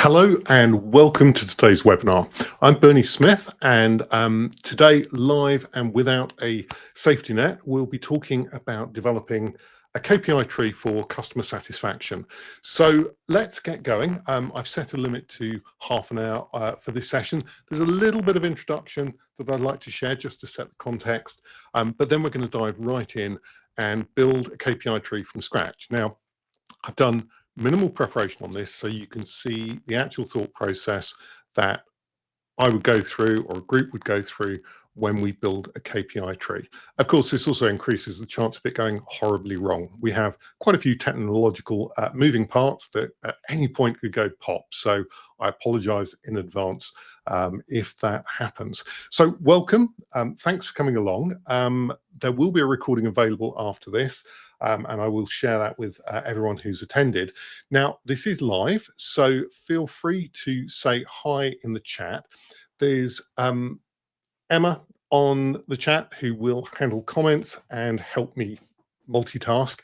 Hello and welcome to today's webinar. I'm Bernie Smith, and today, live and without a safety net, we'll be talking about developing a KPI tree for customer satisfaction. So let's get going. I've set a limit to half an hour for this session. There's a little bit of introduction that I'd like to share just to set the context, but then we're going to dive right in and build a KPI tree from scratch. Now, I've done minimal preparation on this so you can see the actual thought process that I would go through or a group would go through when we build a KPI tree. Of course, this also increases the chance of it going horribly wrong. We have quite a few technological moving parts that at any point could go pop. So I apologize in advance if that happens. So welcome. Thanks for coming along. There will be a recording available after this. And I will share that with everyone who's attended. Now, this is live, so feel free to say hi in the chat. There's Emma on the chat who will handle comments and help me multitask.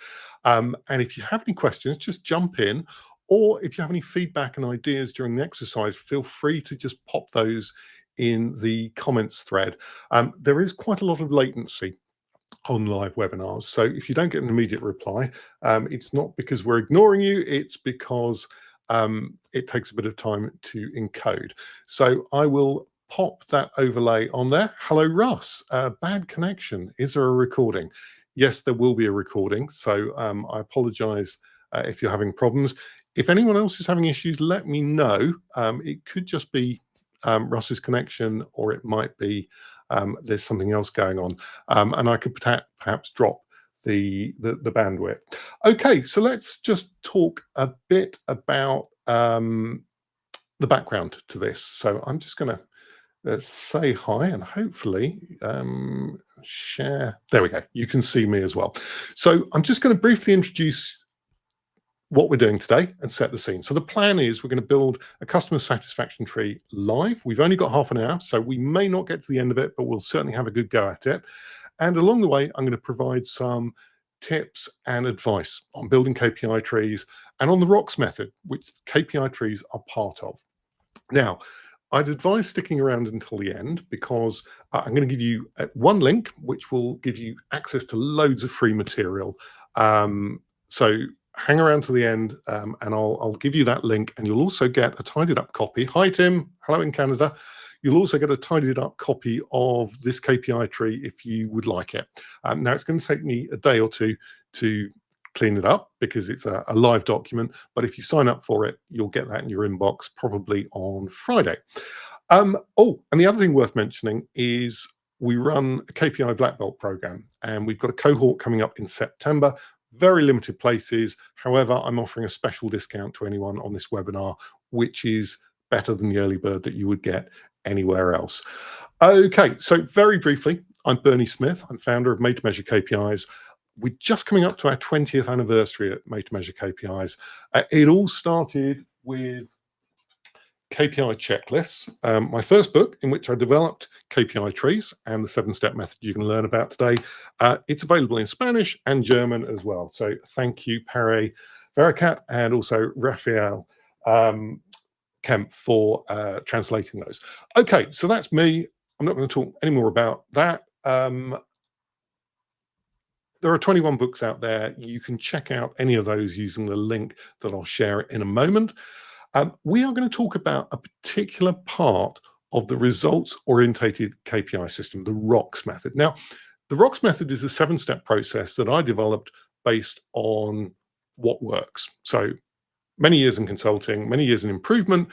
And if you have any questions, just jump in. Or if you have any feedback and ideas during the exercise, feel free to just pop those in the comments thread. There is quite a lot of latency on live webinars. So if you don't get an immediate reply, it's not because we're ignoring you, it's because it takes a bit of time to encode. So I will pop that overlay on there. Hello, Russ. Bad connection. Is there a recording? Yes, there will be a recording. So I apologize if you're having problems. If anyone else is having issues, let me know. It could just be Russ's connection, or it might be there's something else going on, and I could perhaps drop the bandwidth. Okay, so let's just talk a bit about the background to this. So I'm just going to say hi and hopefully share. There we go. You can see me as well. So I'm just going to briefly introduce what we're doing today and set the scene. So the plan is we're going to build a customer satisfaction tree live. We've only got half an hour, so we may not get to the end of it, but we'll certainly have a good go at it. And along the way, I'm going to provide some tips and advice on building KPI trees and on the rocks method, which KPI trees are part of. Now, I'd advise sticking around until the end because I'm going to give you one link, which will give you access to loads of free material. So hang around to the end and I'll give you that link, and you'll also get a tidied up copy. Hi, Tim. Hello in Canada. You'll also get a tidied up copy of this KPI tree if you would like it. Now, it's going to take me a day or two to clean it up because it's a live document, but if you sign up for it, you'll get that in your inbox probably on Friday. Oh, and the other thing worth mentioning is we run a KPI Black Belt program, and we've got a cohort coming up in September. Very limited places. However, I'm offering a special discount to anyone on this webinar, which is better than the early bird that you would get anywhere else. Okay, so very briefly, I'm Bernie Smith. I'm founder of Made to Measure KPIs. We're just coming up to our 20th anniversary at Made to Measure KPIs. It all started with KPI checklists, my first book in which I developed KPI trees and the 7-step method you can learn about today. It's available in Spanish and German as well. So thank you, Pere Vericat, and also Raphael Kemp for translating those. Okay, so that's me. I'm not going to talk any more about that. There are 21 books out there. You can check out any of those using the link that I'll share in a moment. We are going to talk about a particular part of the results-orientated KPI system, the ROCKS method. Now, the ROCKS method is a 7-step process that I developed based on what works. So many years in consulting, many years in improvement,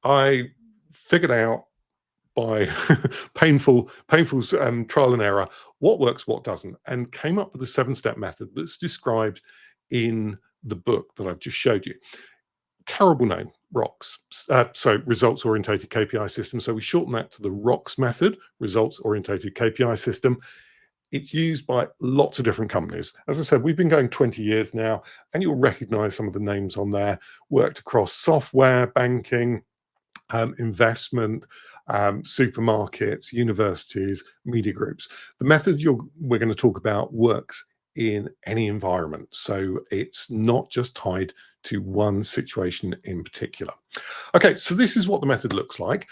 I figured out by painful trial and error what works, what doesn't, and came up with a 7-step method that's described in the book that I've just showed you. Terrible name, ROCKS. So results-orientated KPI system. So we shorten that to the ROCKS method, results-orientated KPI system. It's used by lots of different companies. As I said, we've been going 20 years now, and you'll recognize some of the names on there. Worked across software, banking, investment, supermarkets, universities, media groups. The method we're going to talk about works in any environment. So it's not just tied to one situation in particular. Okay, so this is what the method looks like.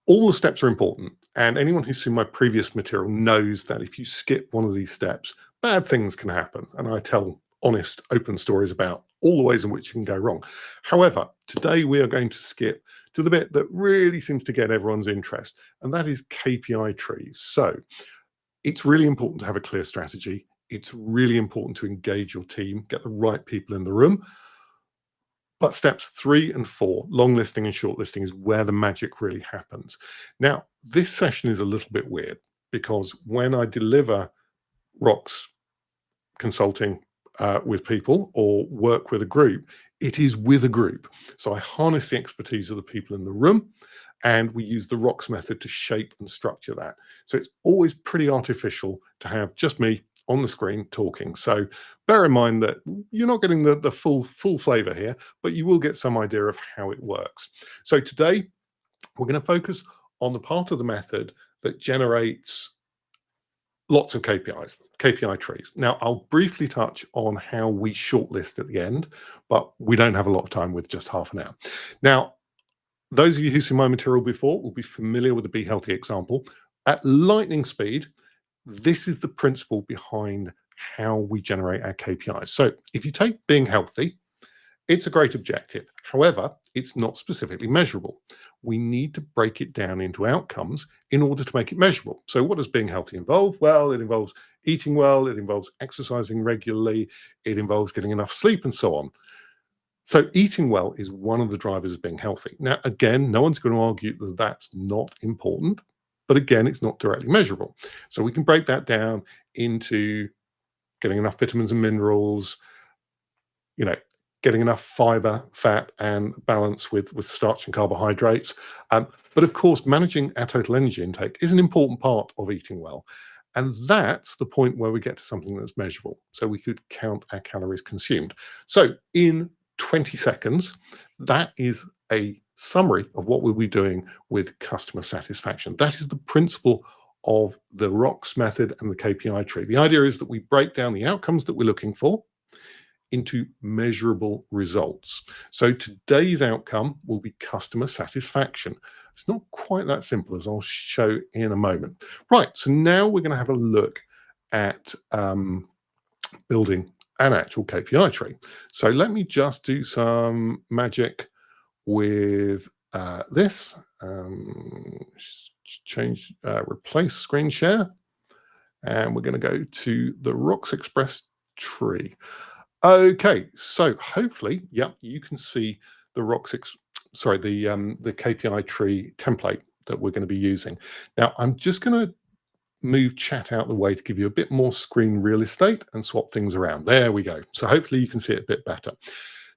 All the steps are important, and anyone who's seen my previous material knows that if you skip one of these steps, bad things can happen. And I tell honest, open stories about all the ways in which it can go wrong. However, today we are going to skip to the bit that really seems to get everyone's interest, and that is KPI trees. So it's really important to have a clear strategy. It's really important to engage your team, get the right people in the room. But steps 3 and 4, long listing and short listing, is where the magic really happens. Now, this session is a little bit weird because when I deliver rocks consulting with people or work with a group, it is with a group. So I harness the expertise of the people in the room, and we use the rocks method to shape and structure that. So it's always pretty artificial to have just me on the screen talking. So bear in mind that you're not getting the full flavor here, but you will get some idea of how it works. So today we're going to focus on the part of the method that generates lots of KPIs, KPI trees. Now, I'll briefly touch on how we shortlist at the end, but we don't have a lot of time with just half an hour. Now, those of you who've seen my material before will be familiar with the Be Healthy example. At lightning speed, this is the principle behind how we generate our KPIs. So if you take being healthy, it's a great objective. However, it's not specifically measurable. We need to break it down into outcomes in order to make it measurable. So what does being healthy involve? Well, it involves eating well, it involves exercising regularly, it involves getting enough sleep and so on. So eating well is one of the drivers of being healthy. Now, again, no one's going to argue that that's not important, but again, it's not directly measurable. So we can break that down into getting enough vitamins and minerals, getting enough fiber, fat, and balance with starch and carbohydrates. But of course, managing our total energy intake is an important part of eating well. And that's the point where we get to something that's measurable. So we could count our calories consumed. So in 20 seconds, that is a summary of what we'll be doing with customer satisfaction. That is the principle of the ROCS method and the KPI tree. The idea is that we break down the outcomes that we're looking for into measurable results. So today's outcome will be customer satisfaction. It's not quite that simple, as I'll show in a moment. Right, so now we're going to have a look at building an actual KPI tree. So let me just do some magic with this. Change, replace screen share. And we're going to go to the Rocks Express tree. Okay, so hopefully, you can see the the KPI tree template that we're going to be using. Now, I'm just going to move chat out the way to give you a bit more screen real estate and swap things around. There we go. So hopefully you can see it a bit better.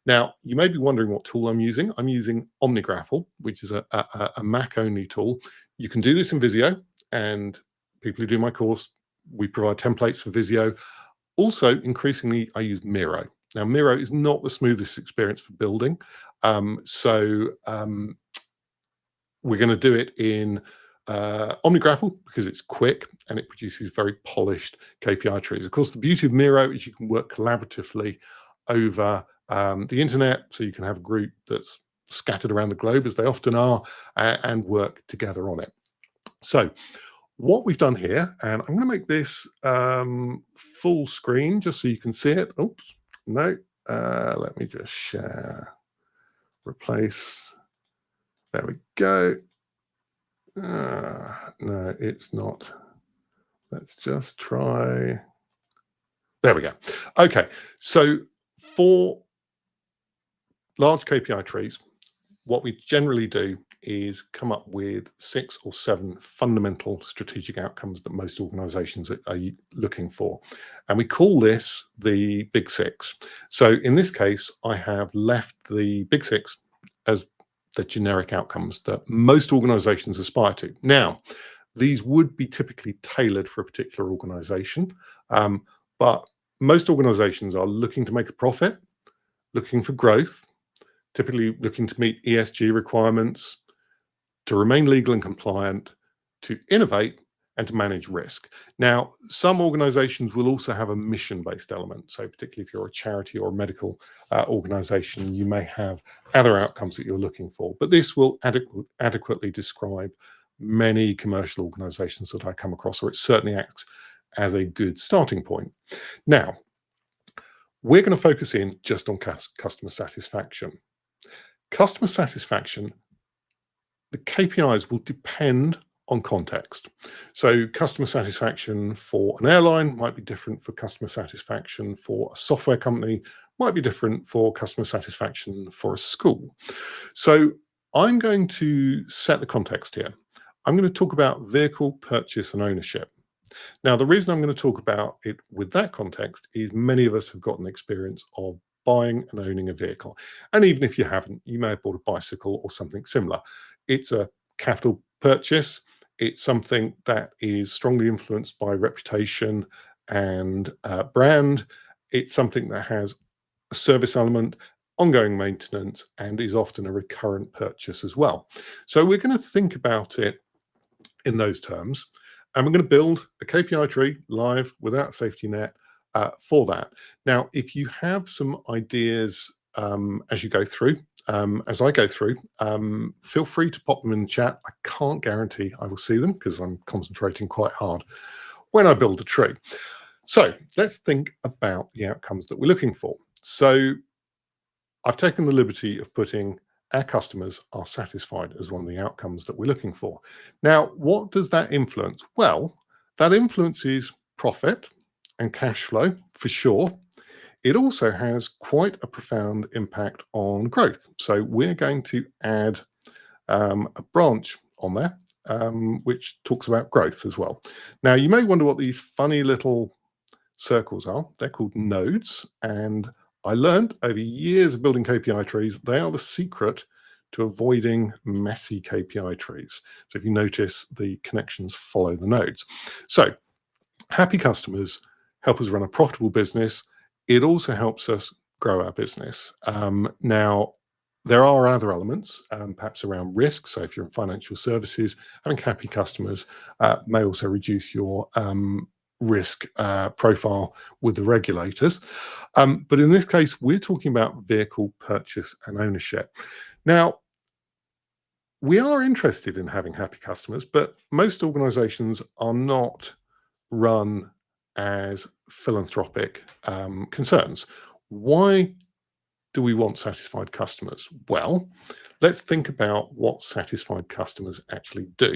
Now, you may be wondering what tool I'm using. I'm using OmniGraffle, which is a Mac-only tool. You can do this in Visio, and people who do my course, we provide templates for Visio. Also, increasingly, I use Miro. Now, Miro is not the smoothest experience for building. We're going to do it in OmniGraffle because it's quick and it produces very polished KPI trees. Of course, the beauty of Miro is you can work collaboratively over the internet, so you can have a group that's scattered around the globe, as they often are, and work together on it. So what we've done here, and I'm going to make this full screen just so you can see it. Oops, no, let me just share, replace. There we go. No, it's not. Let's just try. There we go. Okay, so for large KPI trees, what we generally do is come up with 6 or 7 fundamental strategic outcomes that most organizations are looking for. And we call this the Big Six. So in this case, I have left the Big Six as the generic outcomes that most organizations aspire to. Now, these would be typically tailored for a particular organization, but most organizations are looking to make a profit, looking for growth, typically looking to meet ESG requirements, to remain legal and compliant, to innovate, and to manage risk. Now, some organizations will also have a mission-based element. So particularly if you're a charity or a medical organization, you may have other outcomes that you're looking for. But this will adequately describe many commercial organizations that I come across, or it certainly acts as a good starting point. Now, we're going to focus in just on customer satisfaction. Customer satisfaction, the KPIs will depend on context. So customer satisfaction for an airline might be different for customer satisfaction for a software company, might be different for customer satisfaction for a school. So I'm going to set the context here. I'm going to talk about vehicle purchase and ownership. Now, the reason I'm going to talk about it with that context is many of us have gotten experience of buying and owning a vehicle. And even if you haven't, you may have bought a bicycle or something similar. It's a capital purchase. It's something that is strongly influenced by reputation and brand. It's something that has a service element, ongoing maintenance, and is often a recurrent purchase as well. So we're going to think about it in those terms. And we're going to build a KPI tree live without a safety net for that. Now, if you have some ideas as you go through, as I go through, feel free to pop them in the chat. I can't guarantee I will see them because I'm concentrating quite hard when I build a tree. So let's think about the outcomes that we're looking for. So I've taken the liberty of putting our customers are satisfied as one of the outcomes that we're looking for. Now, what does that influence? Well, that influences profit and cash flow for sure. It also has quite a profound impact on growth. So we're going to add a branch on there, which talks about growth as well. Now, you may wonder what these funny little circles are. They're called nodes. And I learned over years of building KPI trees, they are the secret to avoiding messy KPI trees. So if you notice, the connections follow the nodes. So happy customers help us run a profitable business. It also helps us grow our business. Now, there are other elements, perhaps around risk. So if you're in financial services, having happy customers may also reduce your risk profile with the regulators. But in this case, we're talking about vehicle purchase and ownership. Now, we are interested in having happy customers, but most organizations are not run as philanthropic concerns. Why do we want satisfied customers? Well, let's think about what satisfied customers actually do.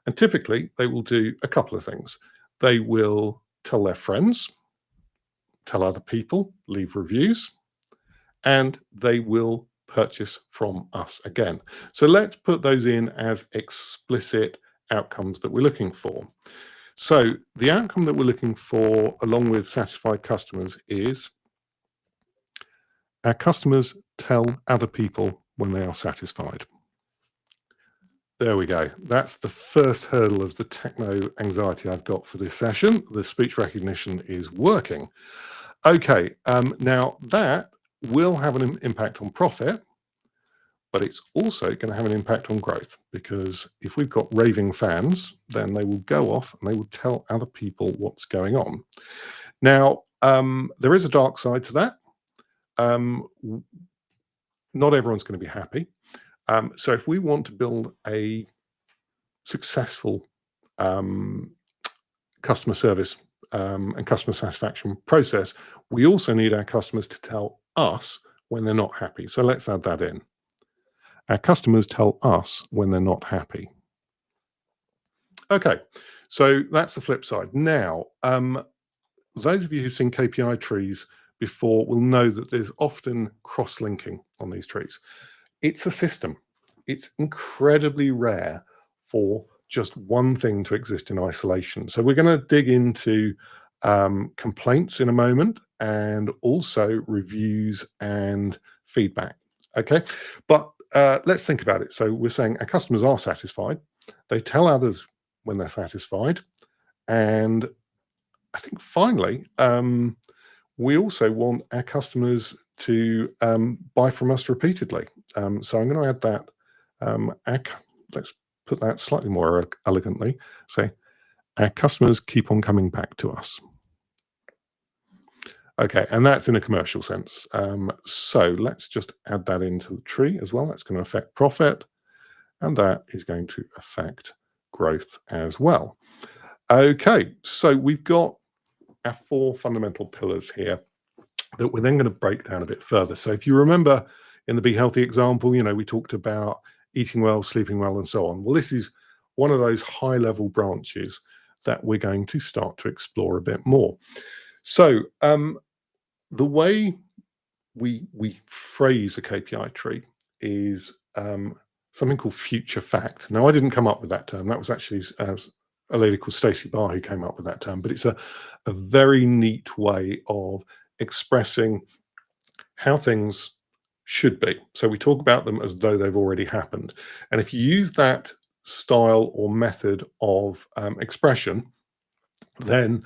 And typically, they will do a couple of things. They will tell their friends, tell other people, leave reviews, and they will purchase from us again. So let's put those in as explicit outcomes that we're looking for. So the outcome that we're looking for along with satisfied customers is our customers tell other people when they are satisfied. There we go. That's the first hurdle of the techno anxiety I've got for this session. The speech recognition is working. Okay, now that will have an impact on profit, but it's also going to have an impact on growth, because if we've got raving fans, then they will go off and they will tell other people what's going on. Now, there is a dark side to that. Not everyone's going to be happy. So if we want to build a successful customer service and customer satisfaction process, we also need our customers to tell us when they're not happy. So let's add that in. Our customers tell us when they're not happy. Okay, so that's the flip side. Now, those of you who've seen KPI trees before will know that there's often cross-linking on these trees. It's a system. It's incredibly rare for just one thing to exist in isolation. So we're going to dig into complaints in a moment, and also reviews and feedback. Okay, but let's think about it. So we're saying our customers are satisfied. They tell others when they're satisfied. And I think finally, we also want our customers to buy from us repeatedly. So I'm going to add that. Let's put that slightly more elegantly. Say, our customers keep on coming back to us. Okay, and that's in a commercial sense. So let's just add that into the tree as well. That's going to affect profit, and that is going to affect growth as well. Okay, so we've got our 4 fundamental pillars here that we're then going to break down a bit further. So if you remember in the Be Healthy example, we talked about eating well, sleeping well, and so on. Well, this is one of those high-level branches that we're going to start to explore a bit more. So the way we phrase a KPI tree is something called future fact. Now, I didn't come up with that term. That was actually a lady called Stacey Barr who came up with that term, but it's a very neat way of expressing how things should be. So we talk about them as though they've already happened. And if you use that style or method of expression, then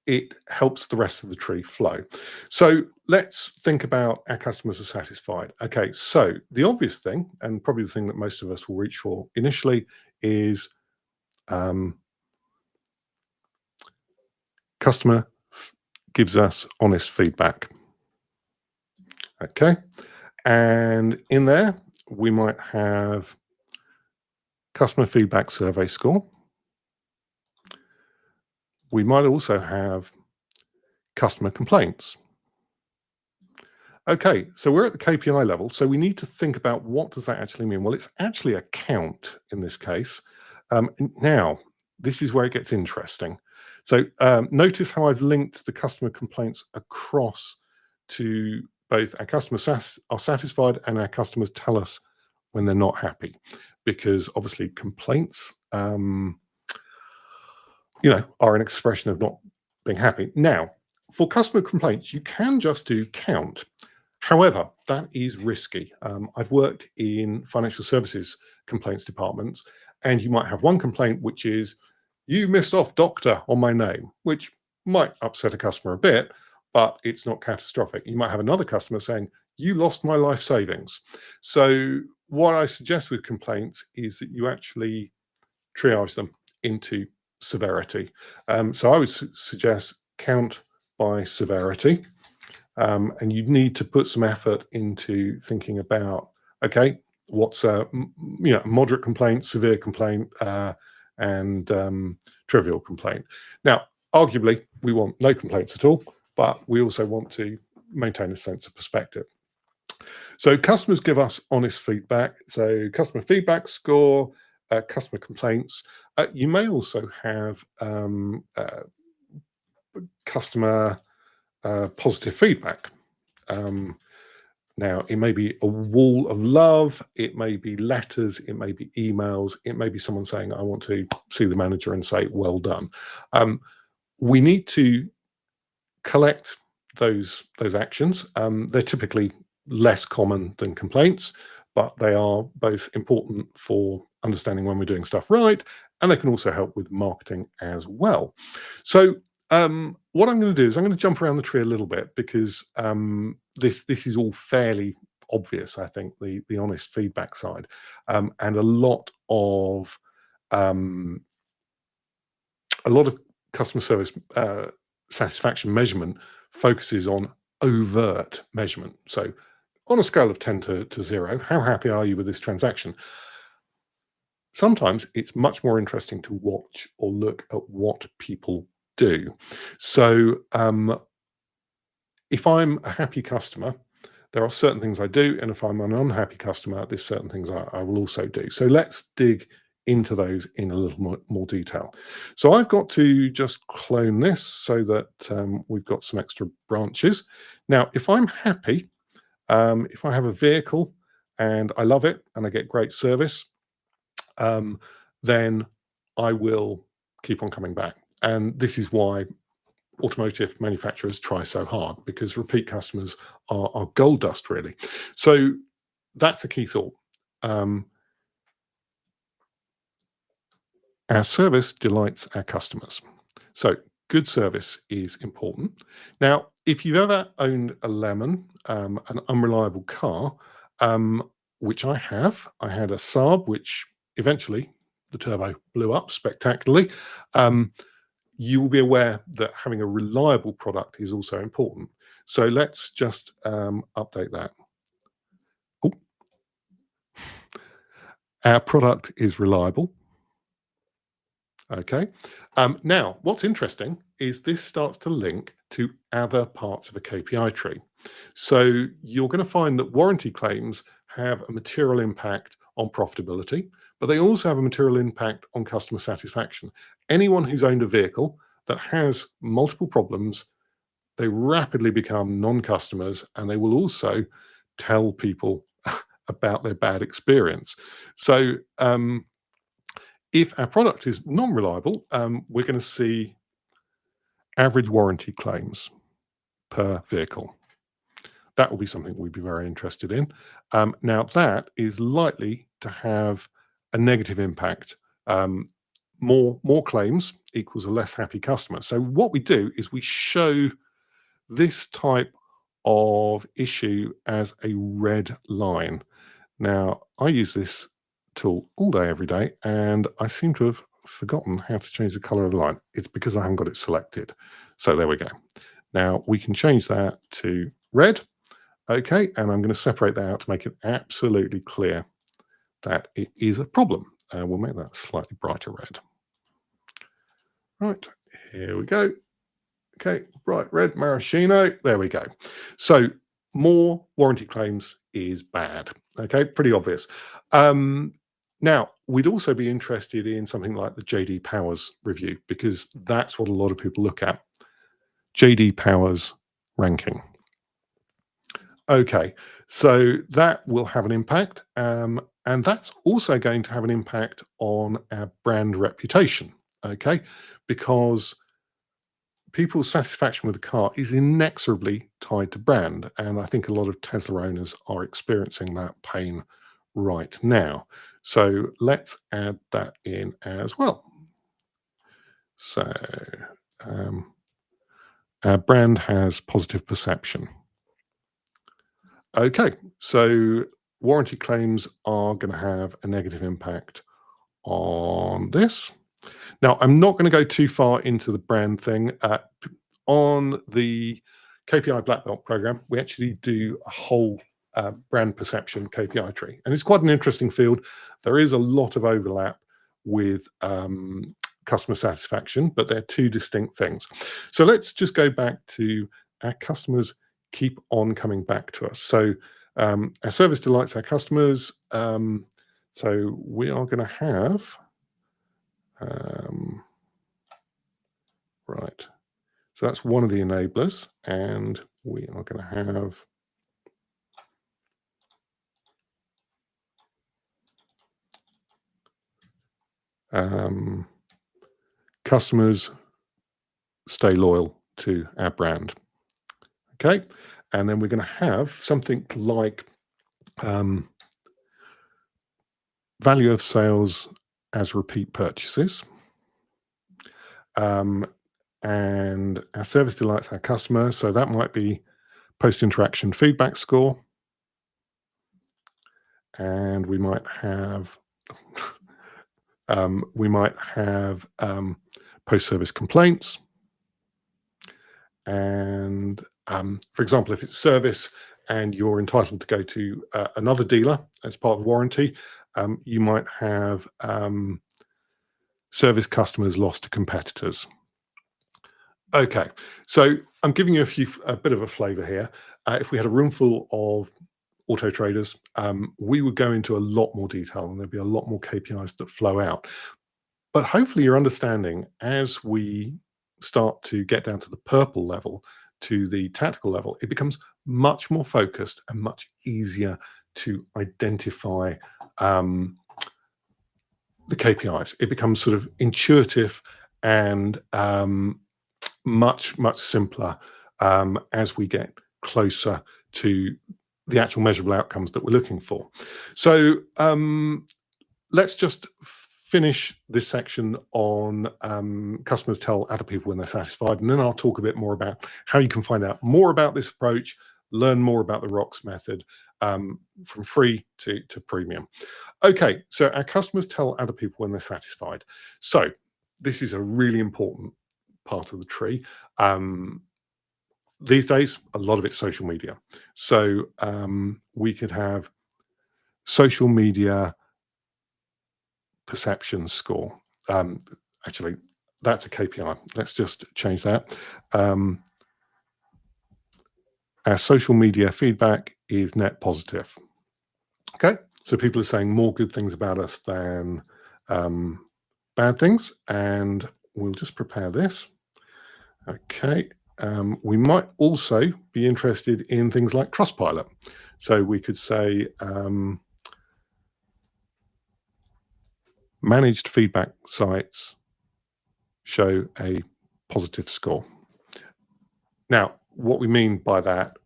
it helps the rest of the tree flow. So let's think about our customers are satisfied. Okay, so the obvious thing, and probably the thing that most of us will reach for initially, is customer gives us honest feedback. Okay, and in there we might have customer feedback survey score. We might also have customer complaints. Okay, so we're at the KPI level, so we need to think about what does that actually mean? Well, it's actually a count in this case. Now, this is where it gets interesting. So notice how I've linked the customer complaints across to both our customers are satisfied and our customers tell us when they're not happy, because obviously complaints are an expression of not being happy. Now, for customer complaints, you can just do count. However, that is risky. I've worked in financial services complaints departments, and you might have one complaint, which is, you missed off doctor on my name, which might upset a customer a bit, but it's not catastrophic. You might have another customer saying, you lost my life savings. So what I suggest with complaints is that you actually triage them into severity. So I would suggest count by severity. And you need to put some effort into thinking about, okay, what's a moderate complaint, severe complaint, and trivial complaint. Now, arguably, we want no complaints at all, but we also want to maintain a sense of perspective. So customers give us honest feedback. So customer feedback score, customer complaints. You may also have customer positive feedback. Now, it may be a wall of love, it may be letters, it may be emails, it may be someone saying, I want to see the manager and say, well done. We need to collect those actions. They're typically less common than complaints, but they are both important for understanding when we're doing stuff right, and they can also help with marketing as well. So what I'm going to do is I'm going to jump around the tree a little bit, because this is all fairly obvious, I think, the honest feedback side, and a lot of customer service satisfaction measurement focuses on overt measurement. So on a scale of 10 to 0, how happy are you with this transaction? Sometimes it's much more interesting to watch or look at what people do. So if I'm a happy customer, there are certain things I do, and if I'm an unhappy customer, there's certain things I will also do. So let's dig into those in a little more detail. So I've got to just clone this so that we've got some extra branches. Now, if I'm happy, if I have a vehicle and I love it and I get great service, then I will keep on coming back. And this is why automotive manufacturers try so hard, because repeat customers are gold dust, really. So that's a key thought. Our service delights our customers. So good service is important. Now, if you've ever owned a lemon, an unreliable car, which I have, I had a Saab, which eventually the turbo blew up spectacularly, you will be aware that having a reliable product is also important. So let's just update that. Oh, our product is reliable. Okay. Now, what's interesting is this starts to link to other parts of a KPI tree. So you're going to find that warranty claims have a material impact on profitability, but they also have a material impact on customer satisfaction. Anyone who's owned a vehicle that has multiple problems, they rapidly become non-customers, and they will also tell people about their bad experience. So if our product is non-reliable, we're going to see average warranty claims per vehicle. That will be something we'd be very interested in. Now, that is likely to have a negative impact. More claims equals a less happy customer. So what we do is we show this type of issue as a red line. Now, I use this tool all day, every day, and I seem to have forgotten how to change the color of the line. It's because I haven't got it selected. So there we go. Now we can change that to red. Okay, and I'm going to separate that out to make it absolutely clear that it is a problem. We'll make that slightly brighter red. Right, here we go. Okay, bright red, maraschino. There we go. So more warranty claims is bad. Okay, pretty obvious. Now, we'd also be interested in something like the JD Powers review, because that's what a lot of people look at. JD Powers ranking. Okay, so that will have an impact, and that's also going to have an impact on our brand reputation, okay? Because people's satisfaction with the car is inexorably tied to brand, and I think a lot of Tesla owners are experiencing that pain right now. So let's add that in as well. So our brand has positive perception. Okay, so warranty claims are going to have a negative impact on this. Now, I'm not going to go too far into the brand thing. On the KPI Black Belt program, we actually do a whole brand perception KPI tree, and it's quite an interesting field. There is a lot of overlap with customer satisfaction, but they're two distinct things. So let's just go back to our customers keep on coming back to us. So our service delights our customers. So we are going to have right. So that's one of the enablers, and we are going to have customers stay loyal to our brand. Okay, and then we're going to have something like value of sales as repeat purchases. And our service delights our customer, so that might be post-interaction feedback score. And we might have post-service complaints. And for example, if it's service and you're entitled to go to another dealer as part of the warranty, you might have service customers lost to competitors. Okay, so I'm giving you a bit of a flavor here. If we had a room full of auto traders, we would go into a lot more detail, and there'd be a lot more KPIs that flow out. But hopefully you're understanding, as we start to get down to the purple level, to the tactical level, it becomes much more focused and much easier to identify the KPIs. It becomes sort of intuitive and much simpler as we get closer to the actual measurable outcomes that we're looking for. So let's just finish this section on customers tell other people when they're satisfied, and then I'll talk a bit more about how you can find out more about this approach, learn more about the ROCS method, from free to premium. Okay, so our customers tell other people when they're satisfied. So this is a really important part of the tree. These days, a lot of it's social media. So we could have social media perception score. Actually, that's a KPI. Let's just change that. Our social media feedback is net positive. Okay, so people are saying more good things about us than bad things, and we'll just prepare this. Okay, we might also be interested in things like Trustpilot. So we could say managed feedback sites show a positive score. Now, what we mean by that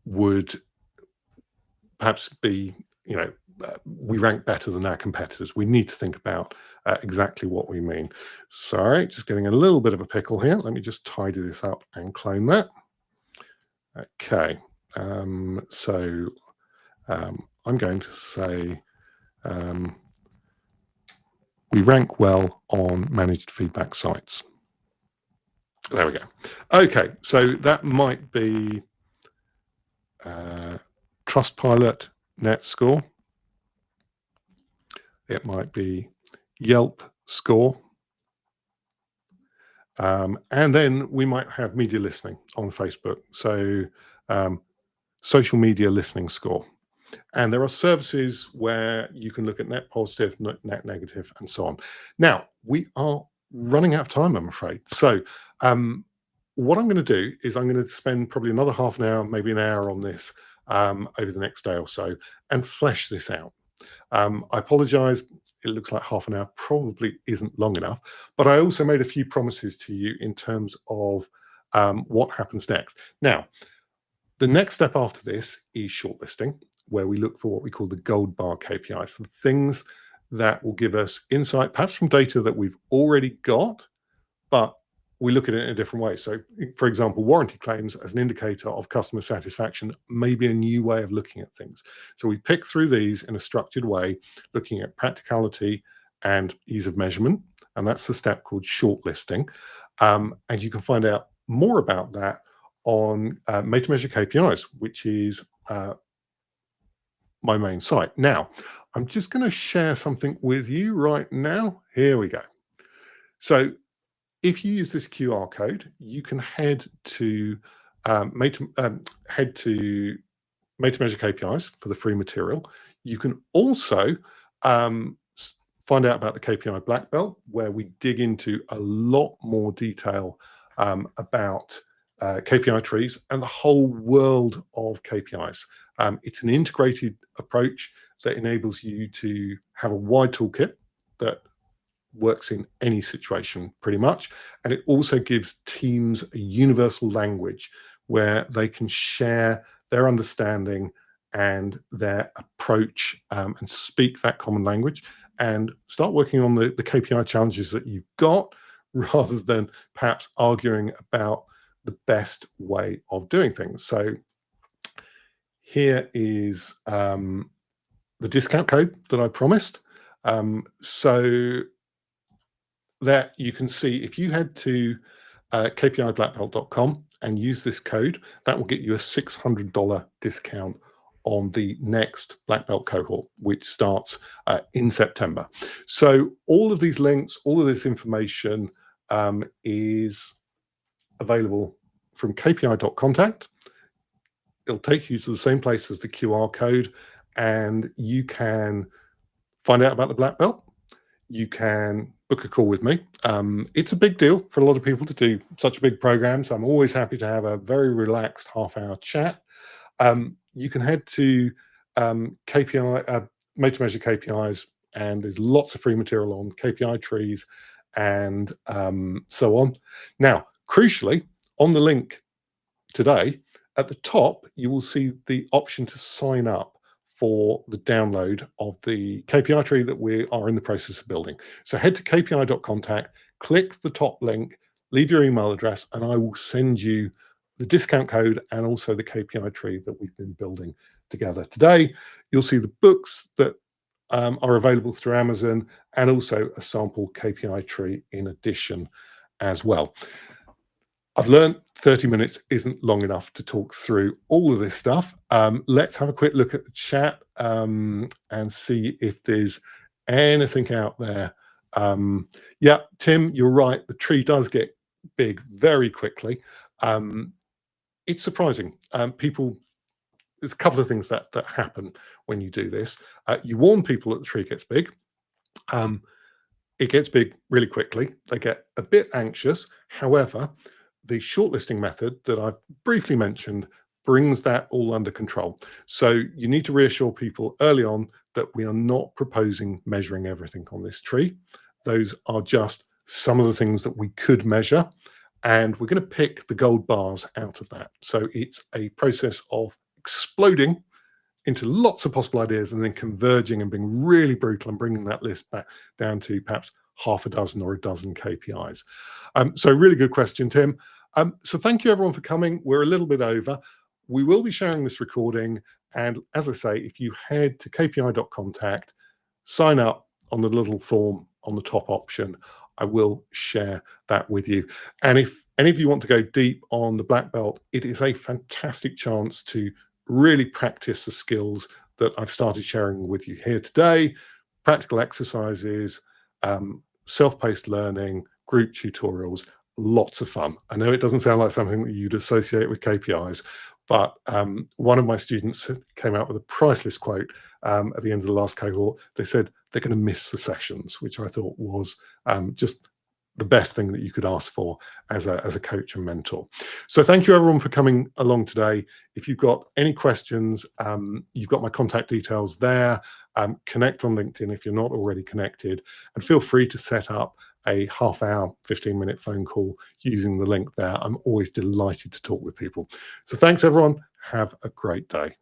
would perhaps be, we rank better than our competitors. We need to think about exactly what we mean. Sorry, just getting a little bit of a pickle here. Let me just tidy this up and clone that. Okay, so I'm going to say we rank well on managed feedback sites. There we go. Okay, so that might be Trustpilot net score. It might be Yelp score. And then we might have media listening on Facebook. So social media listening score. And there are services where you can look at net positive, net negative, and so on. Now, we are running out of time, I'm afraid. So what I'm going to do is I'm going to spend probably another half an hour, maybe an hour on this over the next day or so and flesh this out. I apologize. It looks like half an hour probably isn't long enough, but I also made a few promises to you in terms of what happens next. Now, the next step after this is shortlisting, where we look for what we call the gold bar KPIs, the things that will give us insight, perhaps from data that we've already got, but we look at it in a different way. So, for example, warranty claims as an indicator of customer satisfaction may be a new way of looking at things. So we pick through these in a structured way, looking at practicality and ease of measurement. And that's the step called shortlisting. And you can find out more about that on Made to Measure KPIs, which is my main site. Now, I'm just going to share something with you right now. Here we go. So if you use this QR code, you can head to Made to Measure KPIs for the free material. You can also find out about the KPI Black Belt, where we dig into a lot more detail about KPI trees and the whole world of KPIs. It's an integrated approach that enables you to have a wide toolkit that works in any situation pretty much. And it also gives teams a universal language where they can share their understanding and their approach and speak that common language and start working on the KPI challenges that you've got, rather than perhaps arguing about the best way of doing things. So here is the discount code that I promised. So that you can see, if you head to kpiblackbelt.com and use this code, that will get you a $600 discount on the next Black Belt cohort, which starts in September. So all of these links, all of this information is available from kpi.contact. It'll take you to the same place as the QR code, and you can find out about the Black Belt. You can book a call with me. It's a big deal for a lot of people to do such a big program, so I'm always happy to have a very relaxed half-hour chat. You can head to KPI, Made to Measure KPIs, and there's lots of free material on KPI trees and so on. Now, crucially, on the link today, at the top, you will see the option to sign up for the download of the KPI tree that we are in the process of building. So head to kpi.contact, click the top link, leave your email address, and I will send you the discount code, and also the KPI tree that we've been building together. Today, you'll see the books that are available through Amazon, and also a sample KPI tree in addition as well. I've learned 30 minutes isn't long enough to talk through all of this stuff. Let's have a quick look at the chat and see if there's anything out there. Yeah, Tim, you're right. The tree does get big very quickly. It's surprising. There's a couple of things that happen when you do this. You warn people that the tree gets big. It gets big really quickly. They get a bit anxious. However, the shortlisting method that I've briefly mentioned brings that all under control. So you need to reassure people early on that we are not proposing measuring everything on this tree. Those are just some of the things that we could measure, and we're going to pick the gold bars out of that. So it's a process of exploding into lots of possible ideas and then converging and being really brutal and bringing that list back down to perhaps half a dozen or a dozen KPIs. So really good question, Tim. So thank you everyone for coming. We're a little bit over. We will be sharing this recording. And as I say, if you head to kpi.contact, sign up on the little form on the top option, I will share that with you. And if any of you want to go deep on the black belt, it is a fantastic chance to really practice the skills that I've started sharing with you here today. Practical exercises, self-paced learning, group tutorials, lots of fun. I know it doesn't sound like something that you'd associate with KPIs, but one of my students came out with a priceless quote at the end of the last cohort. They said they're going to miss the sessions, which I thought was just the best thing that you could ask for as a coach and mentor. So thank you everyone for coming along today. If you've got any questions, you've got my contact details there. Connect on LinkedIn if you're not already connected, and feel free to set up a half-hour, 15-minute phone call using the link there. I'm always delighted to talk with people. So thanks everyone. Have a great day.